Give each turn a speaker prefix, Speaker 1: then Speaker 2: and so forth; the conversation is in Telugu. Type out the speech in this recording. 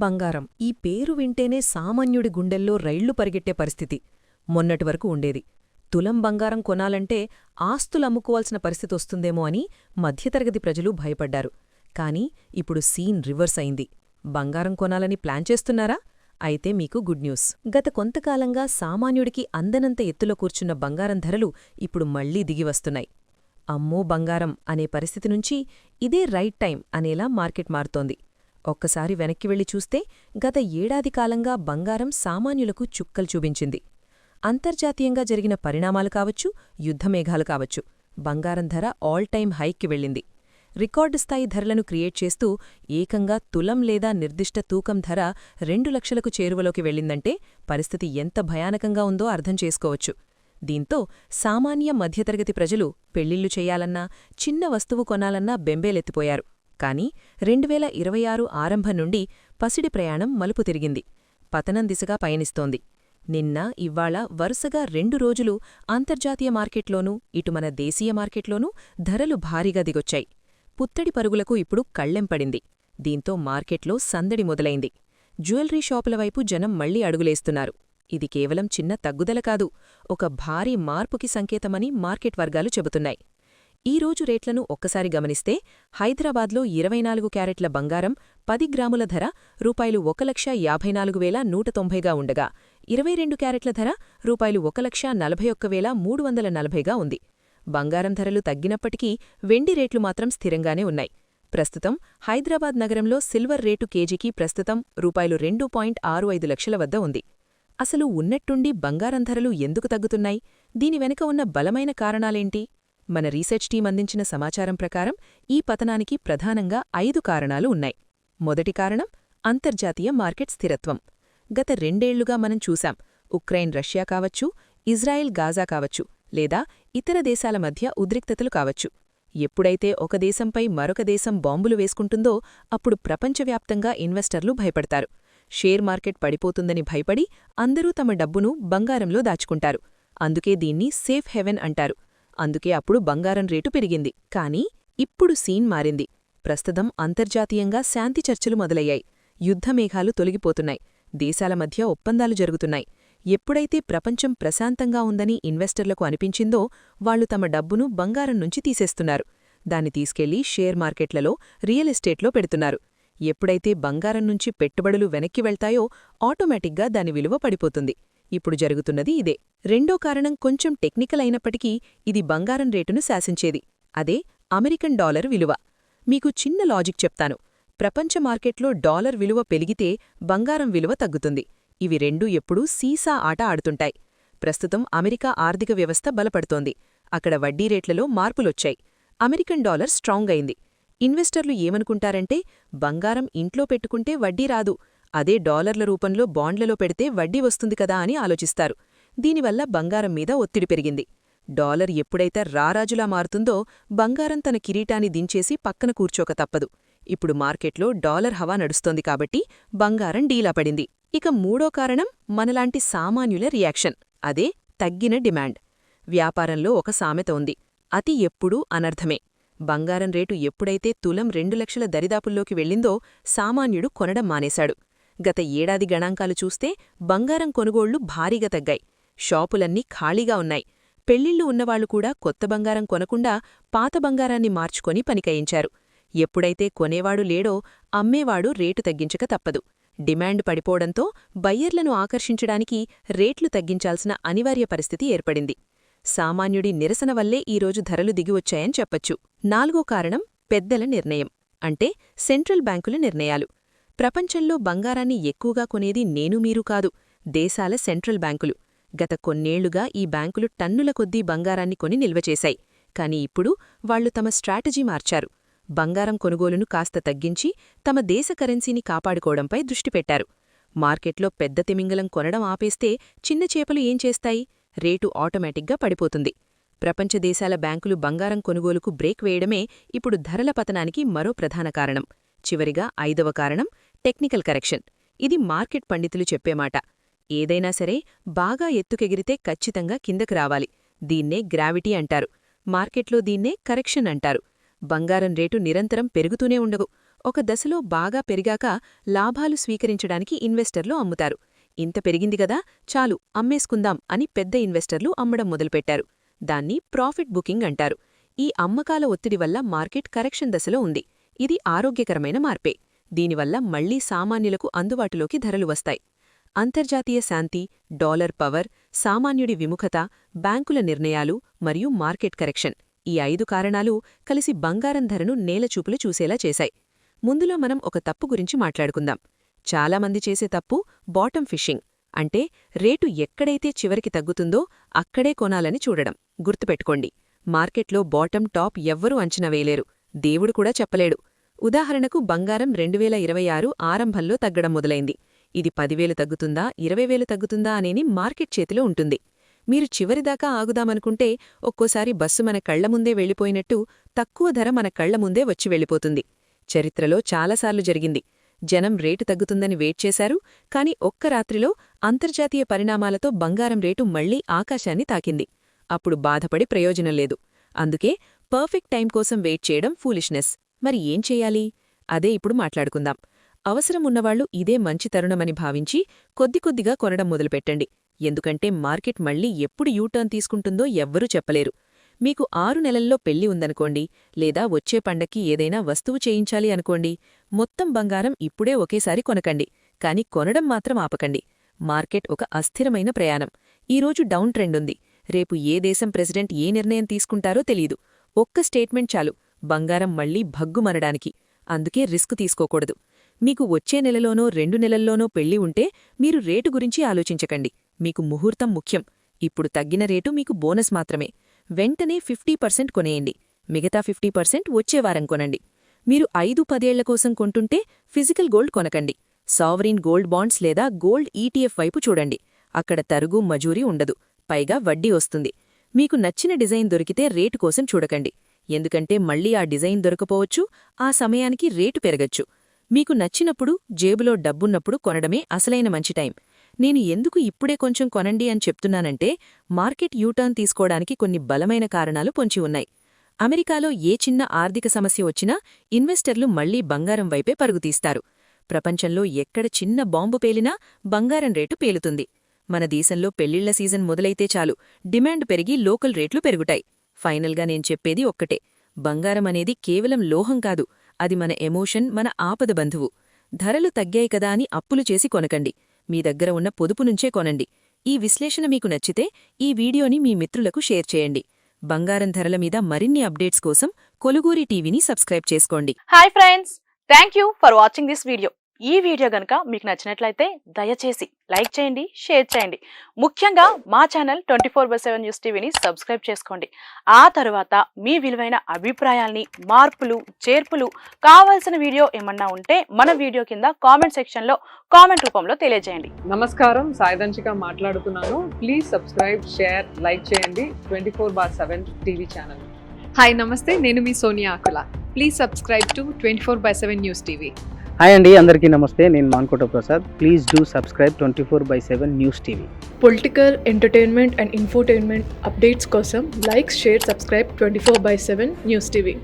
Speaker 1: బంగారం ఈ పేరు వింటేనే సామాన్యుడి గుండెల్లో రైళ్లు పరిగెట్టే పరిస్థితి మొన్నటి వరకు ఉండేది. తులం బంగారం కొనాలంటే ఆస్తులమ్ముకోవాల్సిన పరిస్థితొస్తుందేమో అని మధ్యతరగతి ప్రజలు భయపడ్డారు. కాని ఇప్పుడు సీన్ రివర్స్ అయింది. బంగారం కొనాలని ప్లాన్ చేస్తున్నారా? అయితే మీకు గుడ్ న్యూస్. గత కొంతకాలంగా సామాన్యుడికి అందనంత ఎత్తులో కూర్చున్న బంగారం ధరలు ఇప్పుడు మళ్లీ దిగివస్తున్నాయి. అమ్మో బంగారం అనే పరిస్థితి నుంచి ఇదే రైట్ టైం అనేలా మార్కెట్ మారుతోంది. ఒక్కసారి వెనక్కి వెళ్లి చూస్తే గత ఏడాది కాలంగా బంగారం సామాన్యులకు చుక్కలు చూపించింది. అంతర్జాతీయంగా జరిగిన పరిణామాలు కావచ్చు, యుద్ధమేఘాలు కావచ్చు, బంగారం ధర ఆల్ టైమ్ హైక్కి వెళ్ళింది. రికార్డు స్థాయి ధరలను క్రియేట్ చేస్తూ ఏకంగా తులం లేదా నిర్దిష్ట తూకం ధర 2 లక్షలకు చేరువలోకి వెళ్ళిందంటే పరిస్థితి ఎంత భయానకంగా ఉందో అర్థం చేసుకోవచ్చు. దీంతో సామాన్య మధ్యతరగతి ప్రజలు పెళ్లిళ్లు చెయ్యాలన్నా, చిన్న వస్తువు కొనాలన్నా బెంబేలెత్తిపోయారు. కానీ 2026 ఆరంభం నుండి పసిడి ప్రయాణం మలుపు తిరిగింది. పతనం దిశగా పయనిస్తోంది. నిన్న ఇవ్వాళ వరుసగా 2 రోజులు అంతర్జాతీయ మార్కెట్లోనూ ఇటు మన దేశీయ మార్కెట్లోనూ ధరలు భారీగా దిగొచ్చాయి. పుత్తడి పరుగులకు ఇప్పుడు కళ్లెంపడింది. దీంతో మార్కెట్లో సందడి మొదలైంది. జ్యువెలరీ షాపుల వైపు జనం మళ్లీ అడుగులేస్తున్నారు. ఇది కేవలం చిన్న తగ్గుదల కాదు, ఒక భారీ మార్పుకి సంకేతమని మార్కెట్ వర్గాలు చెబుతున్నాయి. ఈ రోజు రేట్లను ఒక్కసారి గమనిస్తే హైదరాబాద్లో 24 క్యారెట్ల బంగారం 10 గ్రాముల ధర రూపాయలు 1,54,190గా ఉండగా 22 క్యారెట్ల ధర రూపాయలు 1,41,340గా ఉంది. బంగారం ధరలు తగ్గినప్పటికీ వెండి రేట్లు మాత్రం స్థిరంగానే ఉన్నాయి. ప్రస్తుతం హైదరాబాద్ నగరంలో సిల్వర్ రేటు కేజీకి ప్రస్తుతం రూపాయలు 2.65 లక్షల వద్ద ఉంది. అసలు ఉన్నట్టుండి బంగారం ధరలు ఎందుకు తగ్గుతున్నాయి? దీని వెనుక ఉన్న బలమైన కారణాలేంటి? మన రీసెర్చ్ టీం అందించిన సమాచారం ప్రకారం ఈ పతనానికి ప్రధానంగా 5 కారణాలు ఉన్నాయి. మొదటి కారణం అంతర్జాతీయ మార్కెట్ స్థిరత్వం. గత 2 ఏళ్లుగా మనం చూశాం, ఉక్రెయిన్ రష్యా కావచ్చు, ఇజ్రాయెల్ గాజా కావచ్చు, లేదా ఇతర దేశాల మధ్య ఉద్రిక్తతలు కావచ్చు. ఎప్పుడైతే ఒక దేశంపై మరొక దేశం బాంబులు వేసుకుంటుందో అప్పుడు ప్రపంచవ్యాప్తంగా ఇన్వెస్టర్లు భయపడతారు. షేర్ మార్కెట్ పడిపోతుందని భయపడి అందరూ తమ డబ్బును బంగారంలో దాచుకుంటారు. అందుకే దీన్ని సేఫ్ హెవెన్ అంటారు. అందుకే అప్పుడు బంగారం రేటు పెరిగింది. కానీ ఇప్పుడు సీన్ మారింది. ప్రస్తుతం అంతర్జాతీయంగా శాంతి చర్చలు మొదలయ్యాయి. యుద్ధమేఘాలు తొలగిపోతున్నాయి. దేశాల మధ్య ఒప్పందాలు జరుగుతున్నాయి. ఎప్పుడైతే ప్రపంచం ప్రశాంతంగా ఉందని ఇన్వెస్టర్లకు అనిపించిందో వాళ్లు తమ డబ్బును బంగారం నుంచి తీసేస్తున్నారు. దాన్ని తీసుకెళ్లి షేర్ మార్కెట్లలో, రియల్ ఎస్టేట్లో పెడుతున్నారు. ఎప్పుడైతే బంగారం నుంచి పెట్టుబడులు వెనక్కి వెళ్తాయో ఆటోమేటిక్గా దాని విలువ పడిపోతుంది. ఇప్పుడు జరుగుతున్నది ఇదే. రెండో కారణం కొంచెం టెక్నికల్ అయినప్పటికీ ఇది బంగారం రేటును శాసించేది. అదే అమెరికన్ డాలర్ విలువ. మీకు చిన్న లాజిక్ చెప్తాను. ప్రపంచ మార్కెట్లో డాలర్ విలువ పెరిగితే బంగారం విలువ తగ్గుతుంది. ఇవి రెండూ ఎప్పుడూ సీసా ఆట ఆడుతుంటాయి. ప్రస్తుతం అమెరికా ఆర్థిక వ్యవస్థ బలపడుతోంది. అక్కడ వడ్డీ రేట్లలో మార్పులొచ్చాయి. అమెరికన్ డాలర్ స్ట్రాంగ్ అయింది. ఇన్వెస్టర్లు ఏమనుకుంటారంటే బంగారం ఇంట్లో పెట్టుకుంటే వడ్డీ రాదు, అదే డాలర్ల రూపంలో బాండ్లలో పెడితే వడ్డీ వస్తుంది కదా అని ఆలోచిస్తారు. దీనివల్ల బంగారం మీద ఒత్తిడి పెరిగింది. డాలర్ ఎప్పుడైతే రారాజులా మారుతుందో బంగారం తన కిరీటాన్ని దించేసి పక్కన కూర్చోక తప్పదు. ఇప్పుడు మార్కెట్లో డాలర్ హవా నడుస్తోంది కాబట్టి బంగారం డీలా పడింది. ఇక మూడో కారణం మనలాంటి సామాన్యుల రియాక్షన్. అదే తగ్గిన డిమాండ్. వ్యాపారంలో ఒక సామెత ఉంది, అతి ఎప్పుడూ అనర్థమే. బంగారం రేటు ఎప్పుడైతే తులం 2 లక్షల దరిదాపుల్లోకి వెళ్ళిందో సామాన్యుడు కొనడం మానేశాడు. గత ఏడాది గణాంకాలు చూస్తే బంగారం కొనుగోళ్లు భారీగా తగ్గాయి. షాపులన్నీ ఖాళీగా ఉన్నాయి. పెళ్లిళ్లు ఉన్నవాళ్లు కూడా కొత్త బంగారం కొనకుండా పాత బంగారాన్ని మార్చుకొని పనికయించారు. ఎప్పుడైతే కొనేవాడు లేడో అమ్మేవాడు రేటు తగ్గించక తప్పదు. డిమాండ్ పడిపోవడంతో బయ్యర్లను ఆకర్షించడానికి రేట్లు తగ్గించాల్సిన అనివార్య పరిస్థితి ఏర్పడింది. సామాన్యుడి నిరసన వల్లే ఈరోజు ధరలు దిగివచ్చాయని చెప్పచ్చు. నాలుగో కారణం పెద్దల నిర్ణయం, అంటే సెంట్రల్ బ్యాంకుల నిర్ణయాలు. ప్రపంచంలో బంగారాన్ని ఎక్కువగా కొనేది నేను మీరు కాదు, దేశాల సెంట్రల్ బ్యాంకులు. గత కొన్నేళ్లుగా ఈ బ్యాంకులు టన్నుల కొద్దీ బంగారాన్ని కొని నిల్వచేశాయి. కాని ఇప్పుడు వాళ్లు తమ స్ట్రాటజీ మార్చారు. బంగారం కొనుగోలును కాస్త తగ్గించి తమ దేశ కరెన్సీని కాపాడుకోవడంపై దృష్టి పెట్టారు. మార్కెట్లో పెద్ద తిమింగలం కొనడం ఆపేస్తే చిన్న చేపలు ఏం చేస్తాయి? రేటు ఆటోమేటిక్గా పడిపోతుంది. ప్రపంచ దేశాల బ్యాంకులు బంగారం కొనుగోలుకు బ్రేక్ వేయడమే ఇప్పుడు ధరల పతనానికి మరో ప్రధాన కారణం. చివరిగా 5వ కారణం టెక్నికల్ కరెక్షన్. ఇది మార్కెట్ పండితులు చెప్పేమాట. ఏదైనా సరే బాగా ఎత్తుకెగిరితే ఖచ్చితంగా కిందకు రావాలి. దీన్నే గ్రావిటీ అంటారు. మార్కెట్లో దీన్నే కరెక్షన్ అంటారు. బంగారం రేటు నిరంతరం పెరుగుతూనే ఉండవు. ఒక దశలో బాగా పెరిగాక లాభాలు స్వీకరించడానికి ఇన్వెస్టర్లు అమ్ముతారు. ఇంత పెరిగింది గదా, చాలు అమ్మేసుకుందాం అని పెద్ద ఇన్వెస్టర్లు అమ్మడం మొదలుపెట్టారు. దాన్ని ప్రాఫిట్ బుకింగ్ అంటారు. ఈ అమ్మకాల ఒత్తిడి వల్ల మార్కెట్ కరెక్షన్ దశలో ఉంది. ఇది ఆరోగ్యకరమైన మార్పే. దీనివల్ల మళ్లీ సామాన్యులకు అందుబాటులోకి ధరలు వస్తాయి. అంతర్జాతీయ శాంతి, డాలర్ పవర్, సామాన్యుడి విముఖత, బ్యాంకుల నిర్ణయాలు మరియు మార్కెట్ కరెక్షన్ ఈ 5 కారణాలు కలిసి బంగారం ధరను నేలచూపులు చూసేలా చేశాయి. ముందులో మనం ఒక తప్పు గురించి మాట్లాడుకుందాం. చాలామంది చేసే తప్పు బాటమ్ ఫిషింగ్, అంటే రేటు ఎక్కడైతే చివరికి తగ్గుతుందో అక్కడే కొనాలని చూడడం. గుర్తుపెట్టుకోండి, మార్కెట్లో బాటమ్ టాప్ ఎవ్వరూ అంచనా వేయలేరు, దేవుడు కూడా చెప్పలేడు. ఉదాహరణకు బంగారం 2026 ఆరంభంలో తగ్గడం మొదలైంది. ఇది 10,000 తగ్గుతుందా 20,000 తగ్గుతుందా అనేని మార్కెట్ చేతిలో ఉంటుంది. మీరు చివరిదాకా ఆగుదామనుకుంటే ఒక్కోసారి బస్సు మన కళ్లముందే వెళ్ళిపోయినట్టు తక్కువ ధర మన కళ్లముందే వచ్చి వెళ్ళిపోతుంది. చరిత్రలో చాలాసార్లు జరిగింది. జనం రేటు తగ్గుతుందని వెయిట్ చేశారు, కాని ఒక్క రాత్రిలో అంతర్జాతీయ పరిణామాలతో బంగారం రేటు మళ్లీ ఆకాశాన్ని తాకింది. అప్పుడు బాధపడి ప్రయోజనం లేదు. అందుకే పర్ఫెక్ట్ టైం కోసం వెయిట్ చేయడం ఫూలిష్నెస్. మరి ఏం చెయ్యాలి? అదే ఇప్పుడు మాట్లాడుకుందాం. అవసరం ఉన్నవాళ్లు ఇదే మంచి తరుణమని భావించి కొద్దికొద్దిగా కొనడం మొదలుపెట్టండి. ఎందుకంటే మార్కెట్ మళ్లీ ఎప్పుడు యూటర్న్ తీసుకుంటుందో ఎవ్వరూ చెప్పలేరు. మీకు 6 నెలల్లో పెళ్లి ఉందనుకోండి, లేదా వచ్చే పండక్కి ఏదైనా వస్తువు చేయించాలి అనుకోండి, మొత్తం బంగారం ఇప్పుడే ఒకేసారి కొనకండి. కాని కొనడం మాత్రం ఆపకండి. మార్కెట్ ఒక అస్థిరమైన ప్రయాణం. ఈరోజు డౌన్ ట్రెండ్ ఉంది. రేపు ఏ దేశం ప్రెసిడెంట్ ఏ నిర్ణయం తీసుకుంటారో తెలీదు. ఒక్క స్టేట్మెంట్ చాలు బంగారం మళ్లీ భగ్గుమనడానికి. అందుకే రిస్క్ తీసుకోకూడదు. మీకు వచ్చే నెలలోనో 2 నెలల్లోనో పెళ్లి ఉంటే మీరు రేటు గురించి ఆలోచించకండి. మీకు ముహూర్తం ముఖ్యం. ఇప్పుడు తగ్గిన రేటు మీకు బోనస్ మాత్రమే. వెంటనే 50% కొనేయండి. మిగతా 50% వచ్చేవారం కొనండి. మీరు 5-10 ఏళ్ల కోసం కొంటుంటే ఫిజికల్ గోల్డ్ కొనకండి. సావరీన్ గోల్డ్ బాండ్స్ లేదా గోల్డ్ ఈటీఎఫ్ వైపు చూడండి. అక్కడ తరుగు మజూరీ ఉండదు, పైగా వడ్డీ వస్తుంది. మీకు నచ్చిన డిజైన్ దొరికితే రేటు కోసం చూడకండి. ఎందుకంటే మళ్లీ ఆ డిజైన్ దొరకపోవచ్చు, ఆ సమయానికి రేటు పెరగచ్చు. మీకు నచ్చినప్పుడు, జేబులో డబ్బున్నప్పుడు కొనడమే అసలైన మంచి టైం. నేను ఎందుకు ఇప్పుడే కొంచెం కొనండి అని చెప్తున్నానంటే, మార్కెట్ యూటర్న్ తీసుకోవడానికి కొన్ని బలమైన కారణాలు పొంచి ఉన్నాయి. అమెరికాలో ఏ చిన్న ఆర్థిక సమస్య వచ్చినా ఇన్వెస్టర్లు మళ్లీ బంగారం వైపే పరుగుతీస్తారు. ప్రపంచంలో ఎక్కడ చిన్న బాంబు పేలినా బంగారం రేటు పేలుతుంది. మన దేశంలో పెళ్లిళ్ల సీజన్ మొదలైతే చాలు డిమాండ్ పెరిగి లోకల్ రేట్లు పెరుగుతాయి. ఫైనల్గా నేను చెప్పేది ఒక్కటే, బంగారం అనేది కేవలం లోహం కాదు, అది మన ఎమోషన్, మన ఆపద బంధువు. ధరలు తగ్గాయి కదా అని అప్పులు చేసి కొనకండి. మీ దగ్గర ఉన్న పొదుపు నుంచే కొనండి. ఈ విశ్లేషణ మీకు నచ్చితే ఈ వీడియోని మీ మిత్రులకు షేర్ చేయండి. బంగారం ధరల మీద మరిన్ని అప్డేట్స్ కోసం కొలుగూరి టీవీని సబ్స్క్రైబ్ చేసుకోండి.
Speaker 2: Hi friends, thank you for watching this video. ఈ వీడియో గనుక మీకు నచ్చినట్లయితే దయచేసి లైక్ చేయండి, షేర్ చేయండి. ముఖ్యంగా మా ఛానల్ 24/7 న్యూస్ టీవీని సబ్స్క్రైబ్ చేసుకోండి. ఆ తర్వాత మీ విలువైన అభిప్రాయాల్ని, మార్పులు, చేర్పులు, కావాల్సిన వీడియో ఏమన్నా ఉంటే మన వీడియో కింద కామెంట్ సెక్షన్లో కామెంట్ రూపంలో తెలియజేయండి.
Speaker 3: నమస్కారం, సాయిదంచిక మాట్లాడుతున్నాను. ప్లీజ్ సబ్స్క్రైబ్, షేర్, లైక్ చేయండి 24/7 టీవీ ఛానల్.
Speaker 4: హాయ్ నమస్తే, నేను మీ Sonia Akula. Please subscribe to 24/7 news TV.
Speaker 5: Hi అండి, అందరికీ నమస్తే. నేను Mankota Prasad. Please do subscribe 24/7 news TV.
Speaker 6: Political, entertainment and infotainment updates కోసం like, share, subscribe 24/7 news TV.